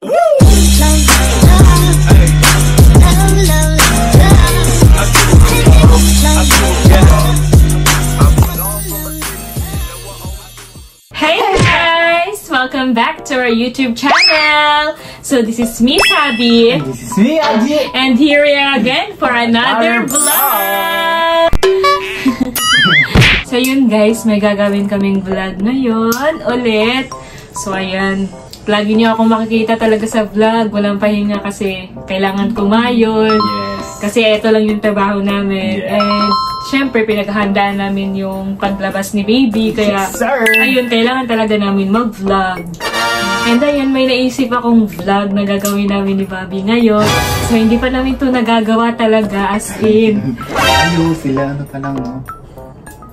Hey guys! Welcome back to our YouTube channel! So this is me, Sabi. And this is me, Aji. And here we are again for another vlog! So yun guys, may gagawin kaming vlog ngayon ulit. So ayan, lagi niyo ako makikita talaga sa vlog. Walang pahinga kasi kailangan kumayon. Yes. Kasi ito lang yung trabaho namin. Yeah. And syempre, pinaghahandaan namin yung paglabas ni baby. Kaya, Yes, sir. ayun, kailangan talaga namin mag-vlog. And ayun, may naisip akong vlog na gagawin namin ni Bobby ngayon. So, hindi pa namin to nagagawa talaga, as in. Ayo, sila ano pa lang, no?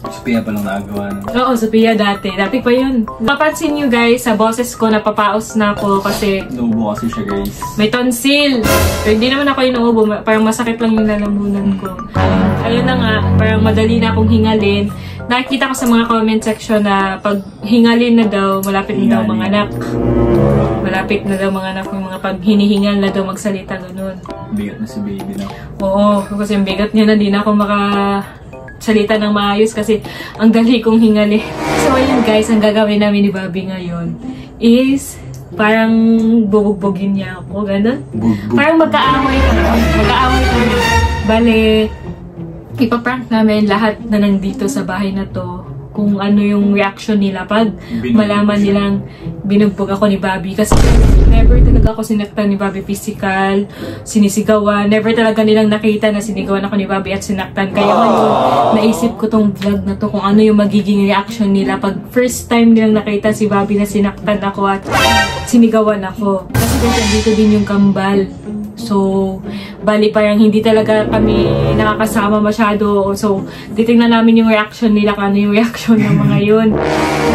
Sophia pa lang nagawa. Oo, Sophia dati. Dati pa yun. Mapansin nyo guys, sa boses ko, napapaos na ako kasi Naubo kasi siya, guys. may tonsil. Pero hindi naman ako inuubo. Parang masakit lang yung lalamunan ko. Ayun na nga, parang madali na akong hingalin. Nakikita ko sa mga comment section na pag hingalin na daw, malapit na daw mga anak. Malapit na daw mga anak, yung mga pag hinihingal na daw magsalita, ganun. Bigat na si baby na. Oo, kasi yung bigat niya na, di na ako makasalita ng maayos kasi ang dali kong hingali. So ayun guys, ang gagawin namin ni Bobby ngayon is parang bubugbugin niya ako, ganun. Parang magkaaway kami. Magkaaway kami. Bale, ipaprank namin lahat na nandito sa bahay na to kung ano yung reaction nila pag malaman nilang binugbog ako ni Bobby. Kasi never talaga ako sinaktan ni Bobby physical, sinisigawan. Never talaga nilang nakita na sinigawan ako ni Bobby at sinaktan. Kaya ngayon, naisip ko tong vlog na to kung ano yung magiging reaction nila pag first time nilang nakita si Bobby na sinaktan ako at sinigawan ako. Kasi dito din yung kambal. So, bali parang hindi talaga kami nakakasama masyado. So, titingnan namin yung reaction nila kung ano yung reaction ng mga yun.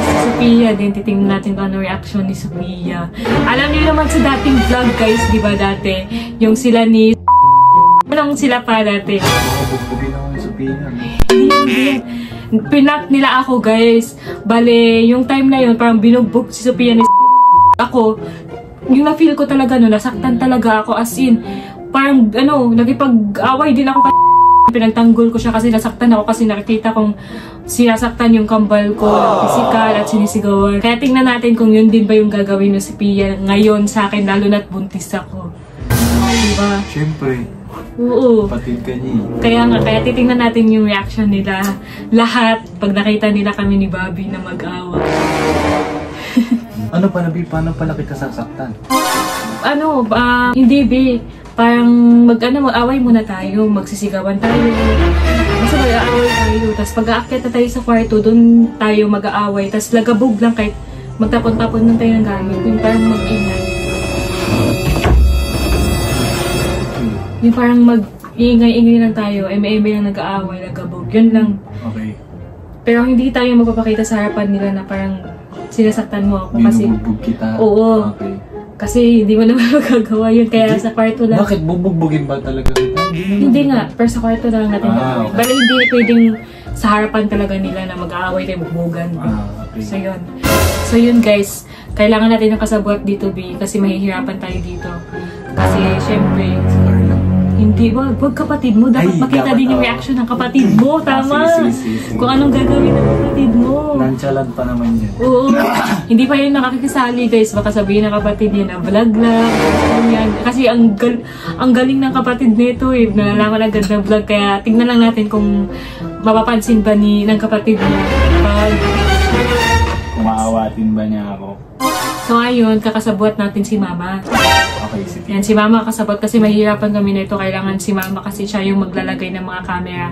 Si Sophia din, titingnan natin kung ano reaction ni Sophia. Alam niyo naman sa dating vlog guys, di ba dati? Yung sila ni... Anong sila pa dati? Bugbugin ako ni Sophia. Hindi. Pinak nila ako guys. Bale, yung time na yun, parang binugbog si Sophia ni ako. Yung na-feel ko talaga no, nasaktan talaga ako as in, parang ano, nagipag-away din ako kasi pinagtanggol ko siya kasi nasaktan ako kasi nakikita kong sinasaktan yung kambal ko ng physical at sinisigawan. Kaya tingnan natin kung yun din ba yung gagawin ni Sophia ngayon sa akin, lalo na't buntis ako. Diba? Siyempre. Oo. Patid ka niya. Kaya nga, kaya titingnan natin yung reaction nila lahat pag nakita nila kami ni Bobby na mag-away. Ano pa, Nabi? Paano pala kita sasaktan? Ano, hindi be. Parang mag-away muna tayo, magsisigawan tayo. Basta mag-aaway tayo. Tapos pag-aakyat na tayo sa kwarto, doon tayo mag-aaway. Tapos lagabog lang kahit magtapon-tapon lang tayo ng gamit. Yung parang mag-ingay. Yung parang mag-iingay-ingay lang tayo. Eme-eme lang nag-aaway, lagabog. Yun lang. Okay. Pero hindi tayo magpapakita sa harapan nila na parang sinasaktan mo ako kasi... Binubugbog kita? Oo. Okay. Kasi hindi mo naman magagawa yun. Kaya sa kwarto lang. Bakit bubugbugin ba talaga kita? Hindi nga. Pero sa kwarto lang natin. Okay. Bale, hindi pwedeng sa harapan talaga nila na mag-aaway tayo bugbugan. Okay. So yun. So yun guys. Kailangan natin ng kasabwat dito, B. Kasi mahihirapan tayo dito. Kasi syempre... Hindi, wag kapatid mo. Dapat makita din yung reaction ng kapatid mo. Tama. Sige. Kung anong gagawin ng kapatid mo. Nonchalant pa naman yun. Oo. Hindi pa yun nakakisali guys. Baka sabihin ng kapatid niya na vlog lang. Kasi ang galing ng kapatid nito eh. Nalalaman agad na vlog. Kaya tingnan lang natin kung mapapansin ba ng kapatid niya. Kung maawatin ba niya ako. So ayun, kakasabot natin si Mama. Okay, sige. Yan, si Mama kasabot kasi mahirapan kami na ito. Kailangan si Mama kasi siya yung maglalagay ng mga camera.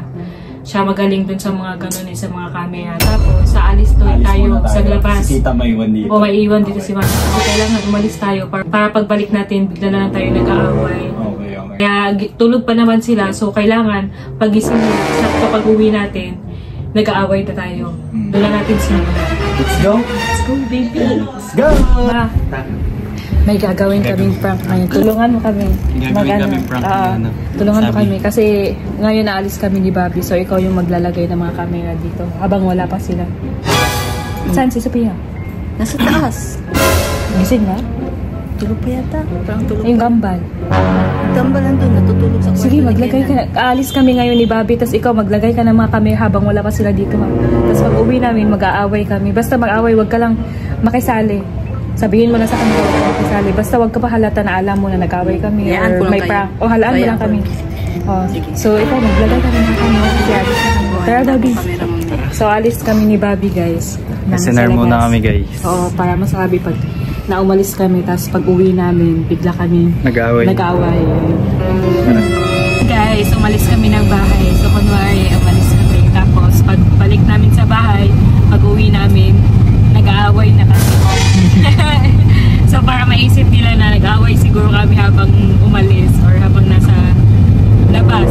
Siya magaling dun sa mga ganun eh, sa mga camera. Tapos, sa alis tayo sa labas. Si Tita may iwan dito. O may iwan dito si Mama. Kasi kailangan umalis tayo para pagbalik natin, bigla na lang tayo nag-aaway. Okay. Kaya tulog pa naman sila. So, kailangan pagising nila, sakto pag uwi natin, nag-aaway na tayo. Doon na natin simulan. Let's go! Let's go, baby! Let's go! May gagawin kaming prank ngayon. Tulungan mo kami. Gagawin kaming prank ngayon. Tulungan mo kami kasi ngayon naalis kami ni Bobby. So ikaw yung maglalagay ng mga camera dito habang wala pa sila. Saan si Sophia? Nasa taas. Gising na? Tulog pa yata. Parang tulog. Yung gambal. Gambal nandun, natutulog sa kwarto. Sige, maglagay ka na. Aalis kami ngayon ni Bobby, tapos ikaw maglagay ka ng mga kami habang wala pa sila dito. Ha? Tapos pag uwi namin, mag-aaway kami. Basta mag-aaway, wag ka lang makisali. Sabihin mo na sa kanila, wag ka makisali. Basta wag ka pa halata na alam mo na nag-aaway kami. Hayaan ko Or lang may kayo. prank. O halaan mo Hayaan lang ko kami. lang. Oh. Sige. So ikaw, maglagay ka ng mga kami. Kasi alis na kami. Tara, Bobby. So alis kami ni Bobby, guys. Sinar muna kami guys. Oo, para masabi pag na umalis kami, tapos pag uwi namin, bigla kami Nag-aaway. Guys, umalis kami ng bahay. So, kunwari, umalis kami. Tapos, pag balik namin sa bahay, pag uwi namin, nag-aaway na kami. So, para maisip nila na nag-aaway siguro kami habang umalis or habang nasa labas.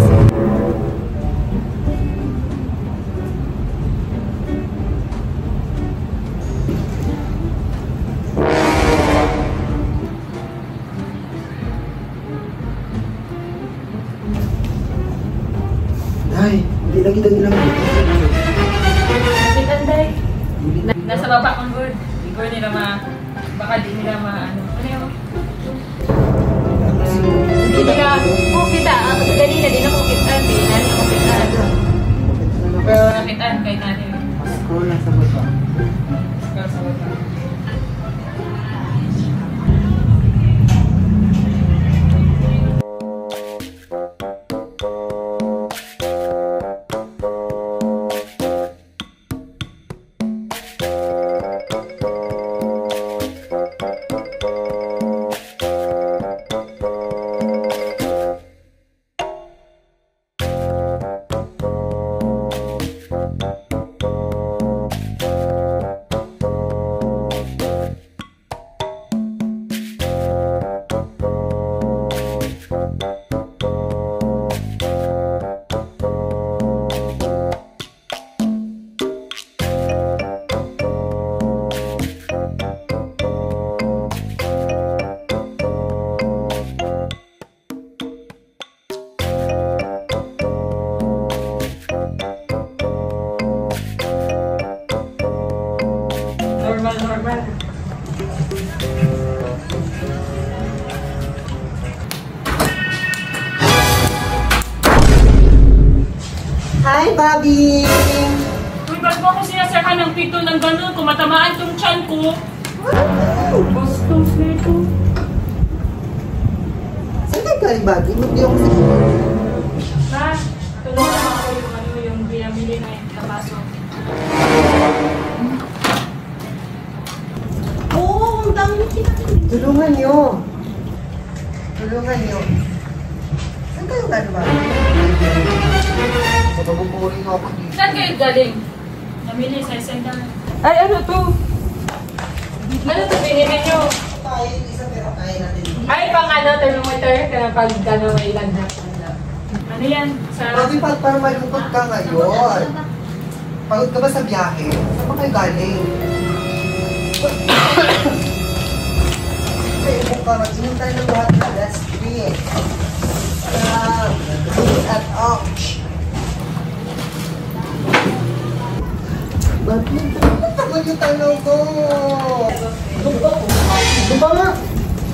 Ay, hindi lagi daw nilang Anday. Nasa baba kong good. Hindi ko nila baka di nila ano yun? Hindi nila, kita. Ganina din ako kitaan. Di nani ako kitaan. Pero nakitaan kay nani. scroll lang sa baba. Pero sa baba. Normal. Hi, Bobby! Uy, ba't mo ako sinasaka ng pito ng gano'n? Kung matamaan tong tiyan ko. Bastos na ito. Saan ka galing, Bobby? Hindi ako siguro. Ma, tulungan naman ako yung binabili na yung tabaso. Oo, ang dami Tulungan niyo. Tulungan niyo. Saan kayo galing, Bobby? Sa pabuburing ako dito. Saan kayo galing? Namili sa SNR. Ay, ano to? Ano to binili nyo? Tayo, isa pero kaya natin. Ay, pang ano, thermometer? Kaya pag gano'n may ilan na. Ano yan? Sa... Bobby, parang malungkot ka ngayon. Pagod ka ba sa biyahe? Saan pa kayo galing? Ay, buka, mag-inom tayo ng lahat na last week. At Bobby, ano naman yung tanong ko? Diba nga?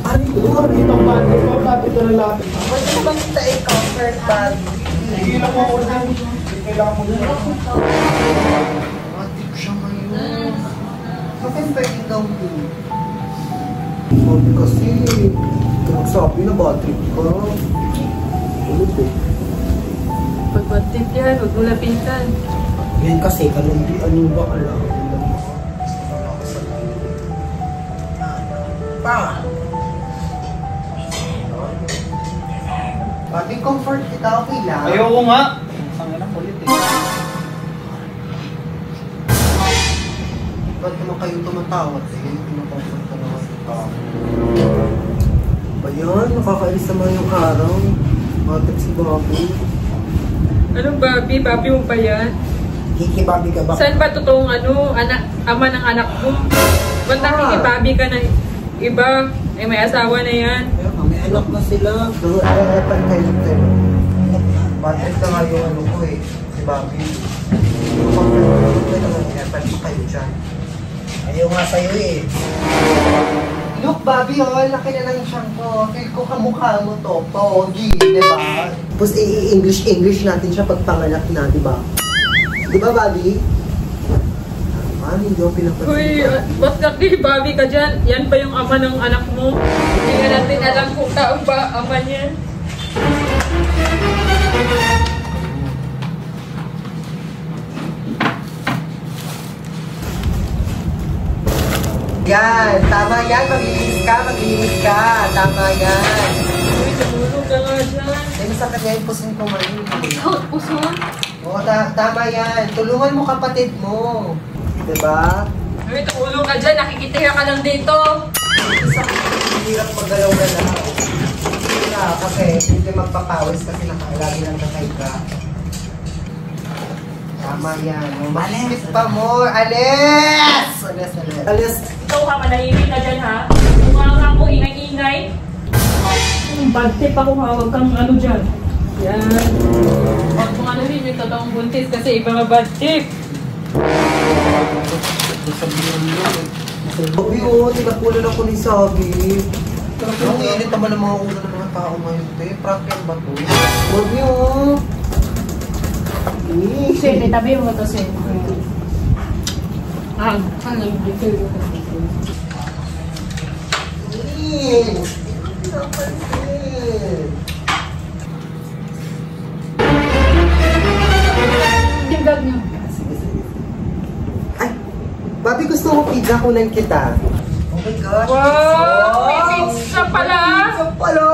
Ano itong bati ko? Lapit na lapit. Pwede mo bang kita i-comfort, Bobby? Hindi lang ako na. Hindi kailangan mo na. Bati ko siya ngayon. Bakit ba yung daw mo? Bobby kasi, nagsabi na bati ka. Ulit eh. Pagbatit yan, huwag mo lapitan. Ngayon kasi, ano ba alam? Pa! Bati, comfort kita, okay lang. Ayoko nga. Ang ina kulit eh. Ba't naman kayo tumatawad? Sige, pinacomfort ka naman kita. Ba yan? Nakakainis naman yung araw. Matik si Bobby. Anong Bobby? Bobby mo ba yan? Kikibabi ka ba? Saan ba totoong ama ng anak mo? Ba't nakikibabi ka na iba? Eh, may asawa na yan. May anak na sila. Pero epan kayo tayo. Batik na nga yung ano ko eh. Si Bobby. Comfort ko naman epan pa kayo dyan. Ayaw nga sa'yo eh. Look, Bobby, oh, laki na ng siyang ko. Feel ko kamukha mo to, pogi, di ba? Tapos i-English natin siya pag panganak na, di ba? Di ba, Bobby? Ano, hindi ako pinapansin. Uy, ba't kaki Bobby ka dyan? Yan pa yung ama ng anak mo. Hindi nga natin alam kung taong ba ama niyan. Yan, tama yan. Maglinis ka. Tama yan. Uy, tumulong ka nga dyan. Dahil sa kanya yung pusin ko man. Puso? Oo, tama yan. Tulungan mo kapatid mo. Diba? Uy, tumulong ka dyan. Nakikitira ka lang dito. Hirap maggalaw-galaw. Kasi hindi magpapawis kasi lagi lang nakahiga. Tama yan. Malis pa more. Alis! Alis. Ikaw ha, manahimik ka dyan ha. Kung ka mo ingay-ingay. Bad tip ako ha, huwag kang ano dyan. Yan. Huwag kung ano rin yung totoong buntis kasi iba nga bad tip. Sabi oh, tinapulan ako ni Sabi. Ang init naman ng mga ulo ng mga tao ngayon, te. Prank yan ba to? Sabi oh. Sini, tabi mo to, Sini. Ano yung dito yung tingag niyo. Ay, Bobby, gusto mo pizza, kunan kita. Oh my gosh. Wow! May pizza pala! Pizza pala!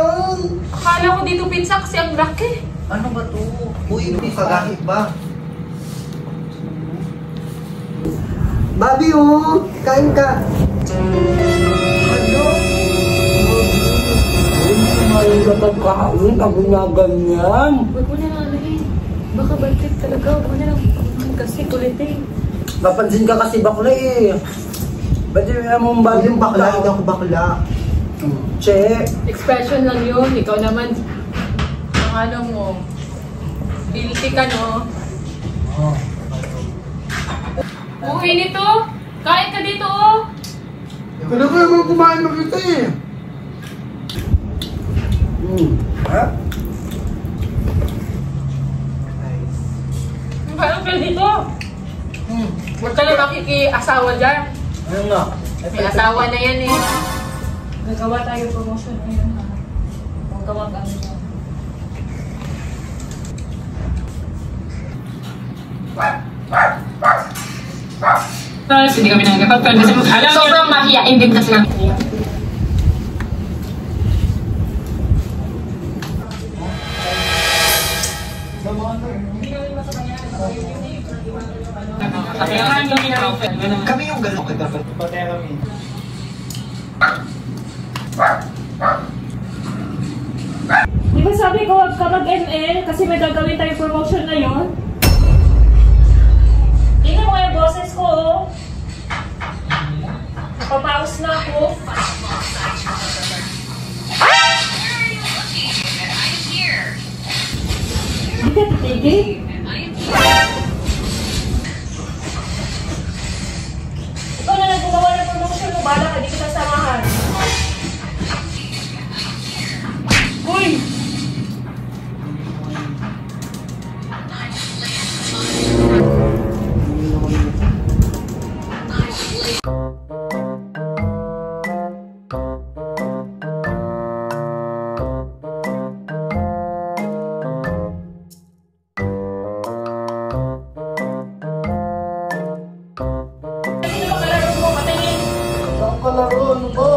Akala ko dito pizza kasi ang laki. Ano ba to? Uy, hindi pagahit ba? Bobby, oh! Kain ka! Ano? Kumain ka pagkain, pag ginaganyan. Huwag mo na lang anahin. Baka baltip talaga. Huwag mo na lang. Kasi kulit eh. Mapansin ka kasi bakla eh. Ba't yung mong Bakit yung bakla? tao? Hindi ako bakla. Che. Expression lang yun. Ikaw naman, ang ano mo, guilty ka, no? Oh. Uwi nito! Kain ka dito, oh! Kailan ko naman kumain na kita eh. Ha? Kain ka dito! Huwag ka na makiki-asawa dyan. Ano nga? May asawa na yan eh. Gagawa tayo promotion ngayon ha. Kung gawag ano yan. Tapos hindi kami nagkapag-plan kasi alam mo sobrang mahiyain din kasi lang. Kami yung gano'n kita. Di ba sabi ko huwag ka mag-ML kasi may gagawin tayong promotion na yun? Tingnan mo yung boses ko, oh. Napapaus na ako. Hindi ka titigil? Ikaw na lang gumawa ng promotion mo, bala ka, di kita samahan. Uy! Kalaro, ano ba?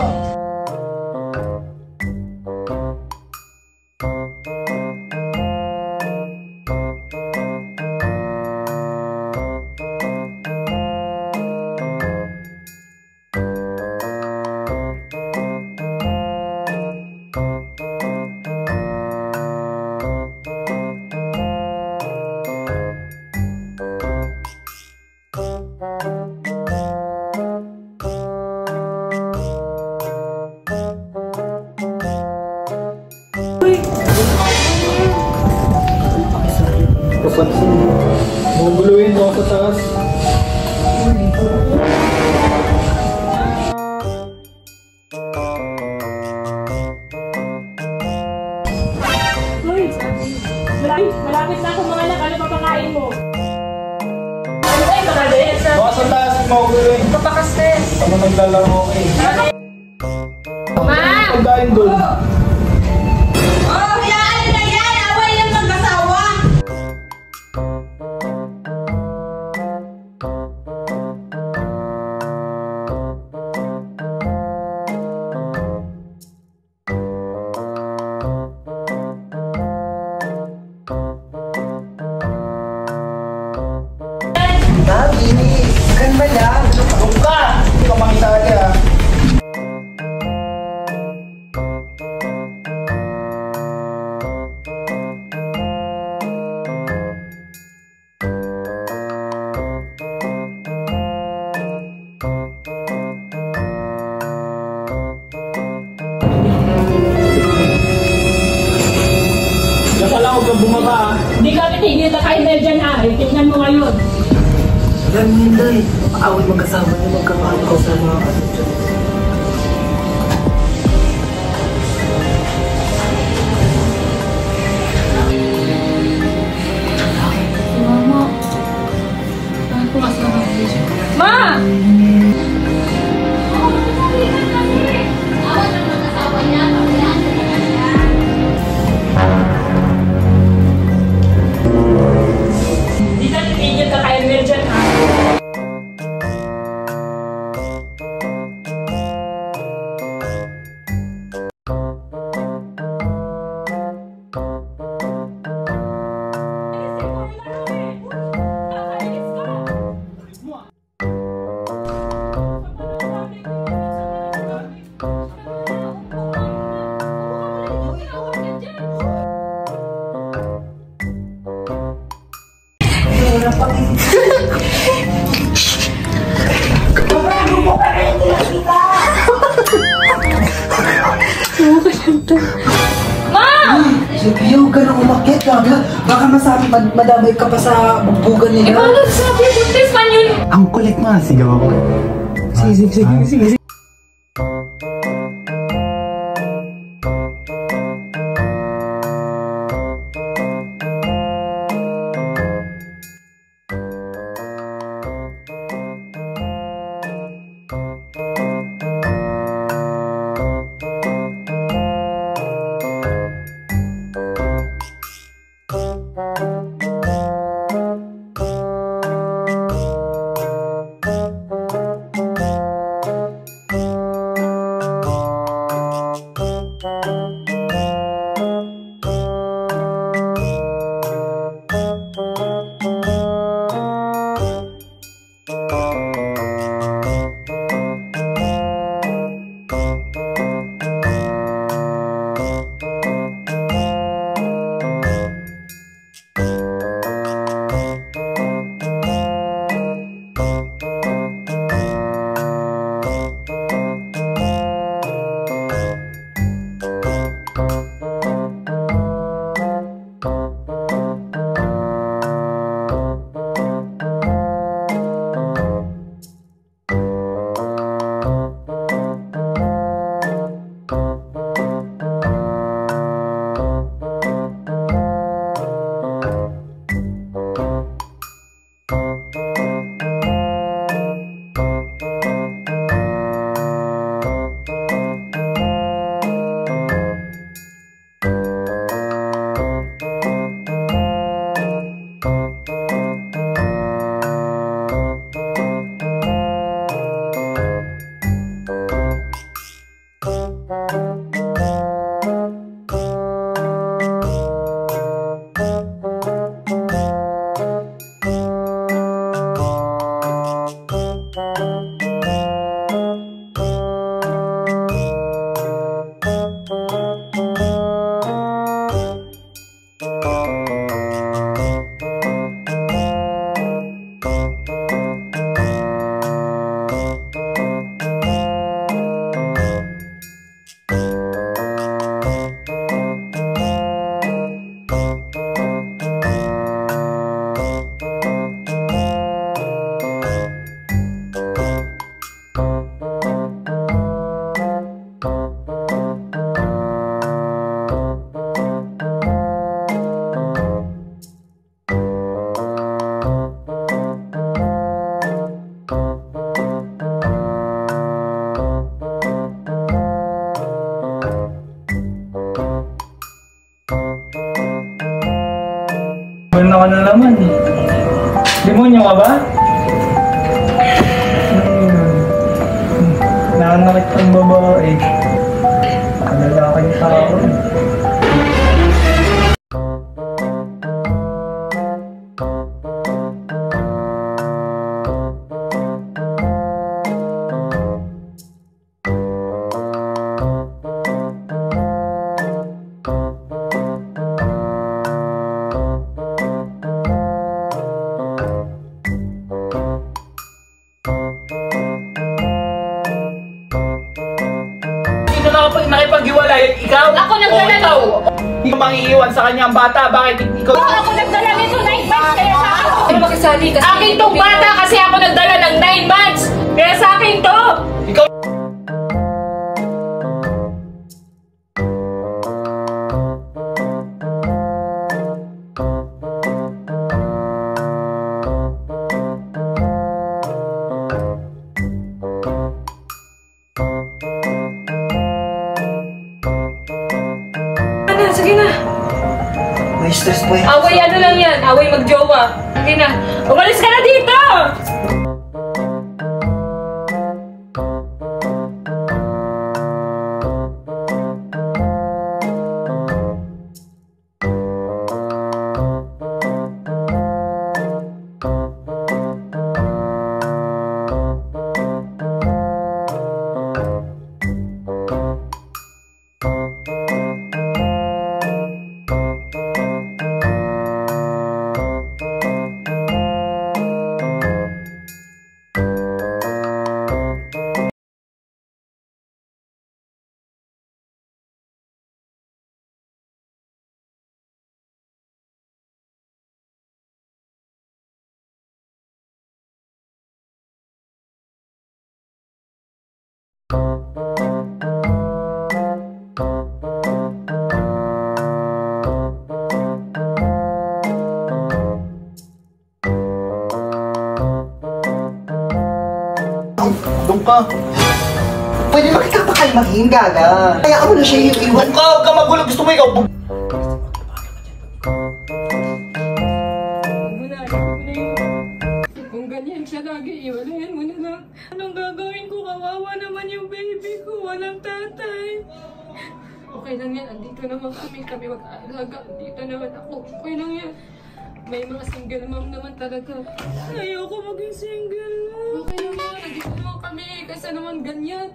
Kapansin mo. Muguluhin mo ako sa taas. Malapit na ako mga anak. Ano papakain mo? Ano tayo makadayat sa... Baka sa taas, magulo eh. Papakastes. Ako naglalaro eh. Ma! Pagkain doon. Oh, hayaan na yan! Away yung mag-asawa! Bobby, kalma lang. Huwag ka! Hindi ka makisali ah. Diyan pala huwag kang bumaba ah. Hindi kami tigil na kayo na dyan ha. Tingnan mo ngayon. Alam mo yun, Day. Away magkasama niyo, magkakaano ko sa mga kapatid. Mama. Saan ko kasi Ma! Di na titigil ka kayo na dyan ha. Sige, huwag ka na umakit. Baka masabi, madamay ka pa sa bugbugan nila. Paano sabi? Buntis man yun! Ang kulit mo, sigaw ako. Sige. ka na naman eh. Demonyo ka ba? Nanakit ang babae. Lalaking tao. Nakipag-iwalay, ikaw? Ako nagdala ikaw. Hindi ka mangiiwan sa kanya ang bata, bakit ikaw? Ako nagdala nito 9 months kaya sa akin. Ano makisali kasi? Akin tong bata kasi ako nagdala ng 9 months. Kaya sa akin to. Ikaw. Sige na. May stress po yan. Away ano lang yan. Away magjowa. Sige na. Umalis ka na dito! Doon ka. Pwede ba kita pakalmahin, gaga? Kaya ako na siya yung iwan. Huwag ka, huwag ka magulo. Gusto mo ikaw. Huwag mo na. Kung ganyan siya lagi, iwalayan mo na lang. Anong gagawin ko? Kawawa naman yung baby ko. Walang tatay. Okay lang yan. Andito naman kami. Kami mag-aalaga. Andito naman ako. Okay lang yan. May mga single mom naman talaga. Ayoko maging single mom. Okay lang yan. Andito naman kami. Kasi naman ganyan.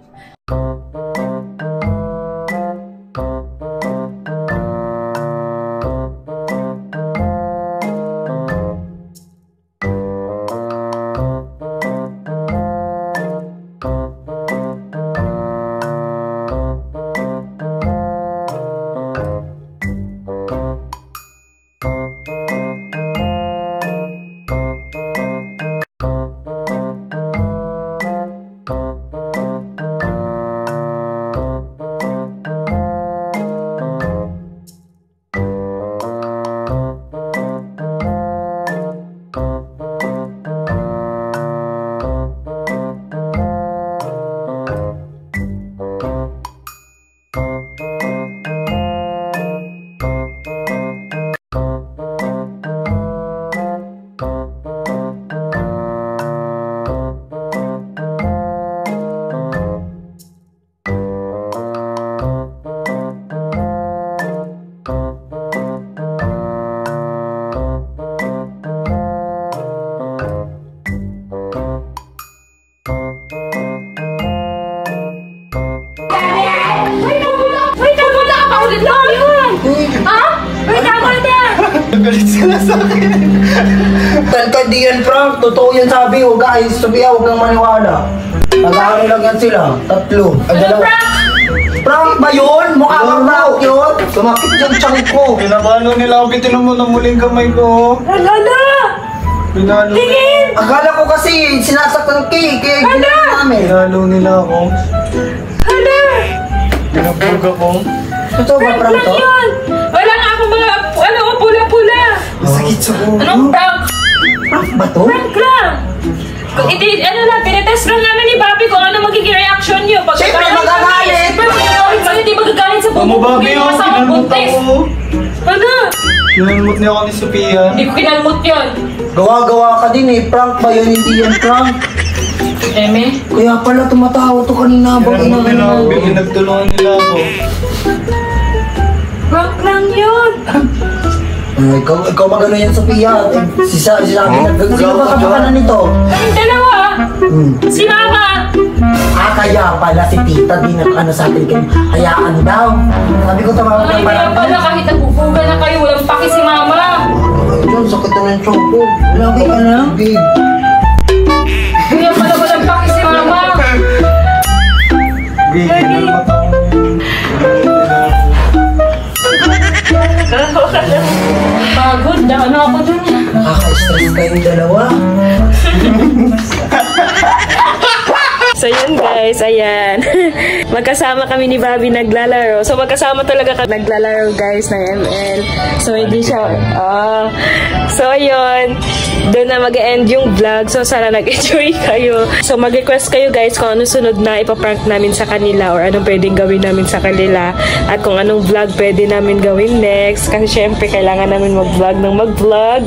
Galit sila sa akin. Tantad di yan, Frank. Totoo yan sabi ko, guys. Sabihan, huwag kang maniwala. Nag-aano lang yan sila. Tatlo. Ay, dalawa. Frank ba yun? Mukha kang Frank yun. Sumakit yung tiyan ko. Pinabalo nila ako. Bitinan mo ng muling kamay ko. Hala! Pinalo. Tingin! Akala ko kasi sinasaktan kay ginawa namin. Pinalo nila ako. Hala! Pinapurga ko. Totoo ba, Frank to? Yun! Wala nga akong mga, pula-pula. Masakit sa ulo. Anong prank? Frank ba to? Prank lang! Kung tinetest lang namin ni Bobby kung ano magiging reaction niyo. Siyempre, magagalit! Siyempre, magagalit sa'yo, hindi magagalit sa Amo, Bobby, bubong. oh. Pinanong Buntis. ako. Ano? Kinalmot niya ako ni Sophia. Hindi ko kinalmot yun. Gawa-gawa ka din eh. Prank ba yun? Hindi yan prank. Eme? Kaya pala tumatawa to kanina habang Kinalmot nila ako. inagawa. Pinagtulungan nila ako. Prank lang yun. Ikaw magano yan, Sophia. Sinabi na, sino ba kapakanan nito? Ang dalawa. Si Mama. Kaya pala si tita di ano sa atin kayo. Hayaan daw. Sabi ko tumawag Ay, ng kaya pala kahit nagpupuga na kayo, walang paki si Mama. Ayun, sakit na ng chok ko. Lagi ka na? Big. Kaya pala walang paki si Mama. Kinalmot ako. Pagod na ano ako dun. Nakaka-stress kayong dalawa. So yun guys, ayan. Magkasama kami ni Bobby naglalaro. So magkasama talaga kami naglalaro guys ng ML. So hindi siya, so yun. Doon na mag-end yung vlog. So sana nag-enjoy kayo. So mag-request kayo guys kung ano sunod na ipaprank namin sa kanila or anong pwedeng gawin namin sa kanila. At kung anong vlog pwede namin gawin next. Kasi syempre kailangan namin mag-vlog ng mag-vlog.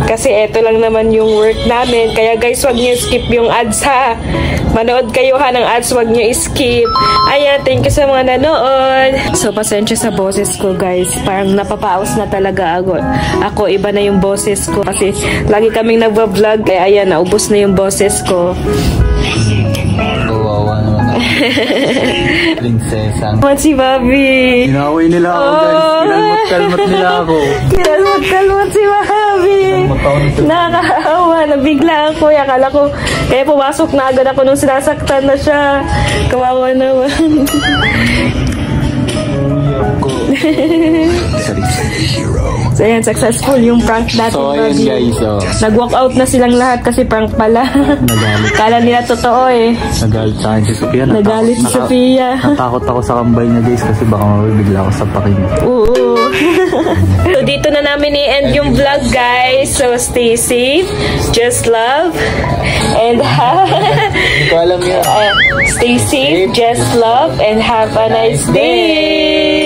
Kasi eto lang naman yung work namin. Kaya guys, wag niyo skip yung ads ha. Manood kayo ha ng ads, wag niyo skip. Ayan, thank you sa mga nanood. So, pasensya sa boses ko guys. Parang napapaos na talaga ako. Iba na yung boses ko kasi lagi kaming nagva-vlog. Kaya ayan, naubos na yung boses ko. Kawawa naman ako. Prinsesang. What si Bobby? Inaway nila ako guys. Kinalmot nila ako. Kalmot si Bobby. Nakakaawa. Nabigla ako. Akala ko, kaya pumasok na agad ako nung sinasaktan na siya. Kawawa naman. So ayan, successful yung prank natin. So ayun guys, Nag-walk out na silang lahat kasi prank pala. nagalit. Kala nila totoo eh. Nagalit sa akin si Sophia. Nagalit si Sophia. Natakot ako sa kambay niya guys kasi baka mabibigla ako sa pakin. Oo. So dito na namin i-end yung vlog guys. So stay safe, just love, and Hindi ko alam yan. stay safe, just love, and have a nice day.